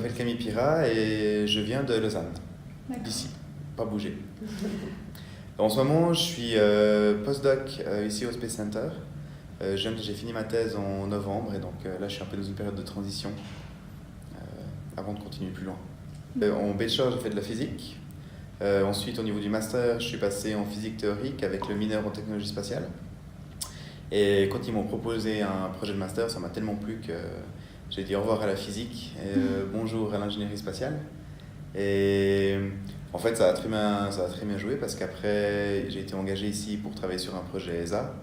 Je m'appelle Camille Pira et je viens de Lausanne, d'ici, pas bouger. En ce moment, je suis postdoc ici au Space Center. J'ai fini ma thèse en novembre et donc là, je suis un peu dans une période de transition avant de continuer plus loin. En bachelor, j'ai fait de la physique. Ensuite, au niveau du master, je suis passé en physique théorique avec le mineur en technologie spatiale. Et quand ils m'ont proposé un projet de master, ça m'a tellement plu que j'ai dit au revoir à la physique et bonjour à l'ingénierie spatiale. Et en fait, ça a très bien joué parce qu'après, j'ai été engagé ici pour travailler sur un projet ESA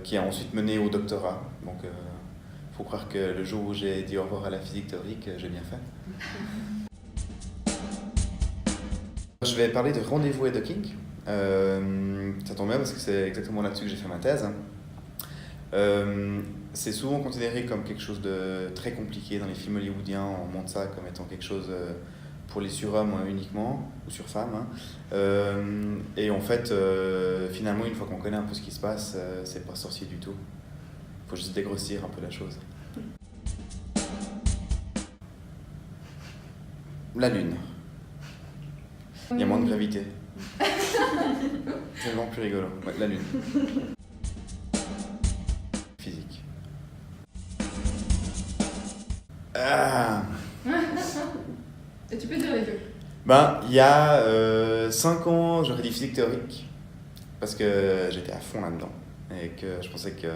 qui a ensuite mené au doctorat. Donc, il faut croire que le jour où j'ai dit au revoir à la physique théorique, j'ai bien fait. Je vais parler de rendez-vous et docking. Ça tombe bien parce que c'est exactement là-dessus que j'ai fait ma thèse. C'est souvent considéré comme quelque chose de très compliqué dans les films hollywoodiens. On montre ça comme étant quelque chose pour les surhommes uniquement, ou surfemmes. Et en fait, finalement, une fois qu'on connaît un peu ce qui se passe, c'est pas sorcier du tout. Il faut juste dégrossir un peu la chose. La Lune. Il y a moins de gravité. C'est vraiment plus rigolo. Ouais, la Lune. Physique. Ah. Et tu peux dire les deux. Ben, il y a 5 ans, j'aurais dit physique théorique, parce que j'étais à fond là-dedans, et que je pensais que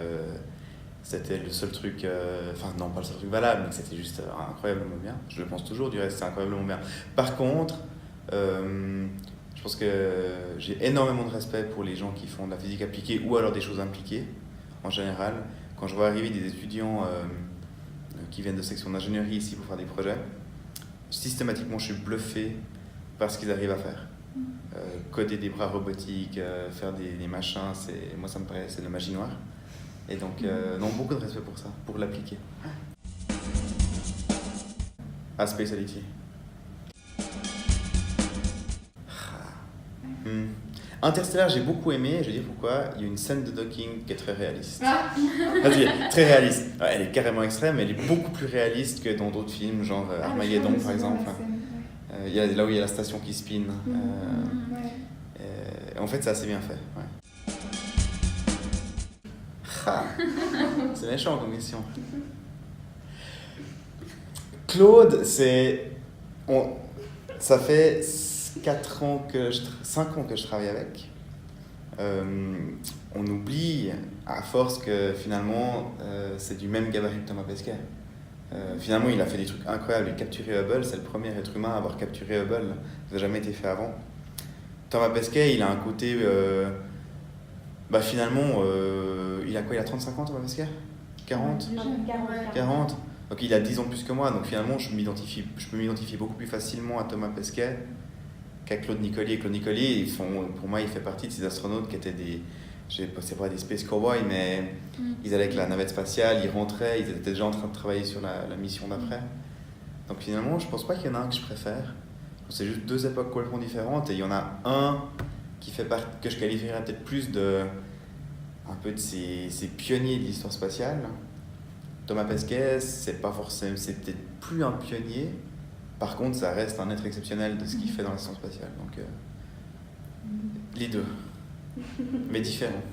c'était le seul truc, enfin non, pas le seul truc valable, mais que c'était juste incroyablement bien. Je le pense toujours, du reste, c'est incroyablement bien. Par contre, je pense que j'ai énormément de respect pour les gens qui font de la physique appliquée, ou alors des choses impliquées, en général. Quand je vois arriver des étudiants qui viennent de section d'ingénierie ici pour faire des projets, systématiquement, je suis bluffé par ce qu'ils arrivent à faire. Coder des bras robotiques, faire des machins, moi ça me paraît, c'est de la magie noire. Et donc, non, beaucoup de respect pour ça, pour l'appliquer. À Spaceality. Interstellar, j'ai beaucoup aimé, je vais dire pourquoi. Il y a une scène de docking qui est très réaliste. Très réaliste. Ouais, elle est carrément extrême, mais elle est beaucoup plus réaliste que dans d'autres films, genre Armageddon par exemple. Il y a là où il y a la station qui spin. En fait, c'est assez bien fait. Ouais. C'est méchant comme question. Claude, ça fait 5 ans que je travaille avec. On oublie à force que finalement c'est du même gabarit que Thomas Pesquet. Finalement, il a fait des trucs incroyables. Il a capturé Hubble, c'est le premier être humain à avoir capturé Hubble. Ça n'a jamais été fait avant. Thomas Pesquet, il a un côté. Finalement, il a quoi? Il a 35 ans, Thomas Pesquet? 40? 40. Donc il a 10 ans de plus que moi. Donc finalement, je peux m'identifier beaucoup plus facilement à Thomas Pesquet qu'à Claude Nicollier. Claude Nicollier, pour moi, il fait partie de ces astronautes qui étaient c'est pas des space cowboys, mais ils allaient avec la navette spatiale, ils rentraient, ils étaient déjà en train de travailler sur la mission d'après. Donc finalement, je pense pas qu'il y en a un que je préfère. C'est juste 2 époques complètement différentes, et il y en a un qui fait partie, que je qualifierais peut-être plus un peu de ces pionniers de l'histoire spatiale. Thomas Pesquet, c'est peut-être plus un pionnier. Par contre, ça reste un être exceptionnel de ce qu'il fait dans la science spatiale. Donc, les deux, mais différents.